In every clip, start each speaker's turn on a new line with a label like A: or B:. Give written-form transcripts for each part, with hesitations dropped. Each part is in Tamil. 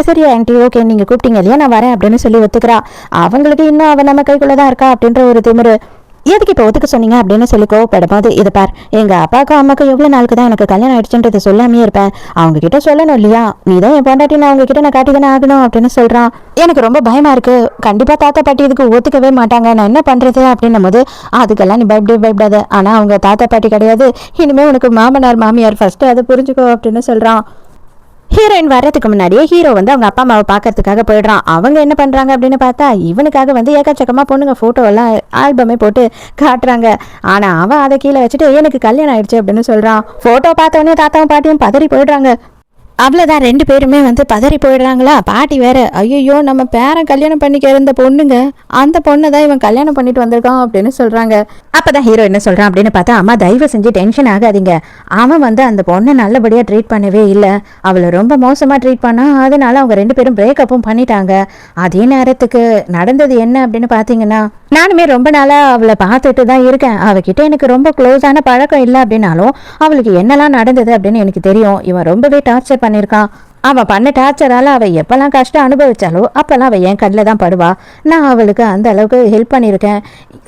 A: சரி ஆண்டி ஓகே நீங்க கூப்பிட்டீங்க இல்லையா நான் வரேன் அப்படின்னு சொல்லி ஒத்துக்கிறா. அவங்களுக்கு இன்னும் அவன் நம்ம கைக்குள்ளதான் இருக்கா அப்படின்ற ஒரு திமிரு. எதுக்கு இப்போ ஒத்துக்க சொன்னீங்க அப்படின்னு சொல்லி கோவப்படும் போது, இதை பார் எங்க அப்பாவுக்கும் அம்மாக்கும் எவ்வளவு நாளுக்கு தான் எனக்கு கல்யாணம் ஆயிடுச்சுன்றது சொல்லாமே இருப்பேன், அவங்க கிட்ட சொல்லணும் இல்லையா, நீ தான் என் பொண்டாட்டி நான் அவங்க கிட்ட நான் காட்டி தானே ஆகணும் அப்படின்னு சொல்றான். எனக்கு ரொம்ப பயமா இருக்கு, கண்டிப்பா தாத்தா பாட்டி இதுக்கு ஒத்துக்கவே மாட்டாங்க, நான் என்ன பண்றது அப்படின்னும் போது, அதுக்கெல்லாம் நீ பயப்படாத, ஆனா அவங்க தாத்தா பாட்டி கிடையாது, இனிமே உனக்கு மாமனார் மாமியார் ஃபர்ஸ்ட் அதை புரிஞ்சுக்கோ அப்படின்னு சொல்றான். ஹீரோயின் வர்றதுக்கு முன்னாடியே ஹீரோ வந்து அவங்க அப்பா அம்மாவை பார்க்கறதுக்காக போயிடுறான். அவங்க என்ன பண்றாங்க அப்படின்னு பார்த்தா இவனுக்காக வந்து ஏக்கச்சக்கமா பொண்ணுங்க போட்டோ எல்லாம் ஆல்பமே போட்டு காட்டுறாங்க. ஆனா அவன் அதை கீழே வச்சுட்டு எனக்கு கல்யாணம் ஆயிடுச்சு அப்படின்னு சொல்றான். போட்டோ பார்த்தவொடனே தாத்தாவும் பாட்டியும் பதறி போயிடுறாங்க. அவ்வளோதான், ரெண்டு பேருமே வந்து பதறி போயிடுறாங்களா. பாட்டி வேற, ஐயோ நம்ம பேரன் கல்யாணம் பண்ணிக்க இருந்த பொண்ணுங்க, அந்த பொண்ணை தான் இவன் கல்யாணம் பண்ணிட்டு வந்திருக்கான் அப்படின்னு சொல்றாங்க. அப்பதான் ஹீரோ என்ன சொல்றான் அப்படின்னு பார்த்தா, அம்மா தயவு செஞ்சு டென்ஷன் ஆகாதீங்க, அவன் வந்து அந்த பொண்ணை நல்லபடியா ட்ரீட் பண்ணவே இல்லை, அவளை ரொம்ப மோசமா ட்ரீட் பண்ணா, அதனால அவங்க ரெண்டு பேரும் பிரேக்கப்பும் பண்ணிட்டாங்க. அதே நேரத்துக்கு நடந்தது என்ன அப்படின்னு பாத்தீங்கன்னா, நானுமே ரொம்ப நாளா அவளை பார்த்துட்டு தான் இருக்கேன், அவகிட்ட எனக்கு ரொம்ப க்ளோஸான பழக்கம் இல்லை அப்படின்னாலும் அவளுக்கு என்னெல்லாம் நடந்தது அப்படின்னு எனக்கு தெரியும். இவன் ரொம்பவே டார்ச்சர் பண்ணியிருக்கான். அவன் பண்ண டார்ச்சரால அவள் எப்பெல்லாம் கஷ்டம் அனுபவிச்சாலோ அப்பெல்லாம் அவள் என் கண்ணில் தான் படுவா. நான் அவளுக்கு அந்த அளவுக்கு ஹெல்ப் பண்ணியிருக்கேன்.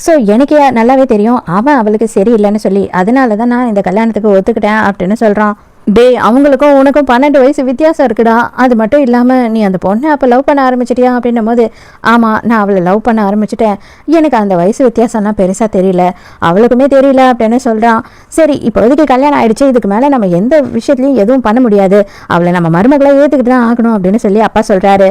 A: ஸோ எனக்கே நல்லாவே தெரியும் அவன் அவளுக்கு சரியில்லைன்னு சொல்லி, அதனால தான் நான் இந்த கல்யாணத்துக்கு ஒத்துக்கிட்டேன் அப்படின்னு சொல்கிறான். டே அவங்களுக்கும் உனக்கும் 12 வயசு வித்தியாசம் இருக்குடா, அது மட்டும் இல்லாமல் நீ அந்த பொண்ணை அப்போ லவ் பண்ண ஆரம்பிச்சிட்டியா அப்படின்னும் போது, ஆமாம் நான் அவளை லவ் பண்ண ஆரம்பிச்சிட்டேன், எனக்கு அந்த வயசு வித்தியாசம்லாம் பெருசாக தெரியல, அவளுக்குமே தெரியல அப்படின்னு சொல்கிறான். சரி இப்போதைக்கு கல்யாணம் ஆயிடுச்சு, இதுக்கு மேலே நம்ம எந்த விஷயத்துலையும் எதுவும் பண்ண முடியாது, அவளை நம்ம மருமகளை ஏற்றுக்கிட்டு தான் ஆகணும் அப்படின்னு சொல்லி அப்பா சொல்கிறாரு.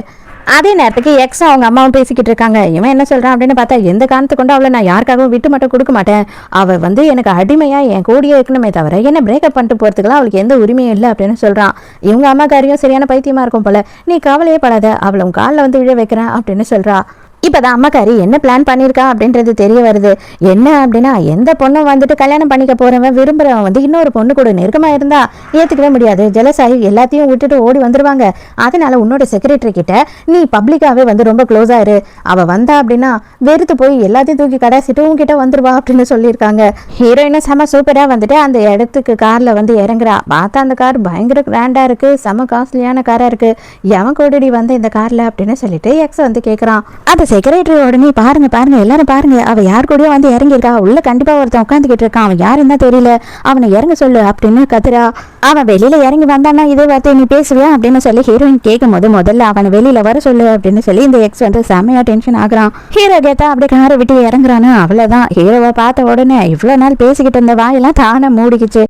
A: அதே நேரத்துக்கு எக்ஸ் அவங்க அம்மாவும் பேசிக்கிட்டு இருக்காங்க. இவன் என்ன சொல்றான் அப்படின்னு பார்த்தா, எந்த காரணத்தை கொண்டு அவளை நான் யாருக்காகவும் விட்டு மட்டும் கொடுக்க மாட்டேன், அவள் வந்து எனக்கு அடிமையா என் கூடிய இருக்கணுமே தவிர என்ன பிரேக்கப் பண்ணிட்டு போறதுக்குலாம் அவளுக்கு எந்த உரிமையும் இல்லை அப்படின்னு சொல்றான். இவங்க அம்மாக்காரியும் சரியான பைத்தியமா இருக்கும் போல, நீ கவலையே படாத, அவளை உன் காலில் வந்து விழ வைக்கிறேன் அப்படின்னு சொல்றா. இப்போதான் அம்மாக்காரி என்ன பிளான் பண்ணியிருக்கா அப்படின்றது தெரிய வருது. என்ன அப்படின்னா, எந்த பொண்ணும் வந்துட்டு கல்யாணம் பண்ணிக்க போறவன் விரும்புறவன் வந்து இன்னொரு பொண்ணு கூட நெருக்கமாக இருந்தா ஏற்றுக்கவே முடியாது, ஜெலஸாகி எல்லாத்தையும் விட்டுட்டு ஓடி வந்துருவாங்க. அதனால உன்னோட செக்ரட்டரி கிட்ட நீ பப்ளிக்காவே வந்து ரொம்ப க்ளோஸா இரு, அவ வந்தா அப்படின்னா வெறுத்து போய் எல்லாத்தையும் தூக்கி கடாசிட்டு உங்ககிட்ட வந்துருவா அப்படின்னு சொல்லியிருக்காங்க. ஹீரோயினும் செம சூப்பரா வந்துட்டு அந்த இடத்துக்கு கார்ல வந்து இறங்குறா. பார்த்தா அந்த கார் பயங்கர கிராண்டா இருக்கு, செம காஸ்ட்லியான காரா இருக்கு. எவன் கூடடி வந்து இந்த கார்ல அப்படின்னு சொல்லிட்டு எக்ஸ் வந்து கேட்கறான். அது செக்ரட்டரி உடனே பாருங்க பாருங்க எல்லாரும் பாருங்க, அவ யார் கூடயும் வந்து இறங்கியிருக்கா, உள்ள கண்டிப்பா ஒருத்தன் உட்காந்துக்கிட்டு இருக்கான், அவன் யாருன்னு தான் தெரியல, அவனை இறங்க சொல்லு அப்படின்னு கத்துறா. அவன் வெளியில இறங்கி வந்தான்னா இதே வார்த்தை நீ பேசுவியா அப்படின்னு சொல்லி ஹீரோயின் கேட்கும் போது, முதல்ல அவனை வெளியில வர சொல்லு அப்படின்னு சொல்லி இந்த எக்ஸ் வந்து செமையா டென்ஷன் ஆகுறான். ஹீரோ கேட்டா அப்படியே காரை விட்டு இறங்குறான்னு. அவ்வளவுதான், ஹீரோவை பார்த்த உடனே இவ்வளவு நாள் பேசிக்கிட்டு இருந்த வாயெல்லாம் தானே மூடிக்கிச்சு.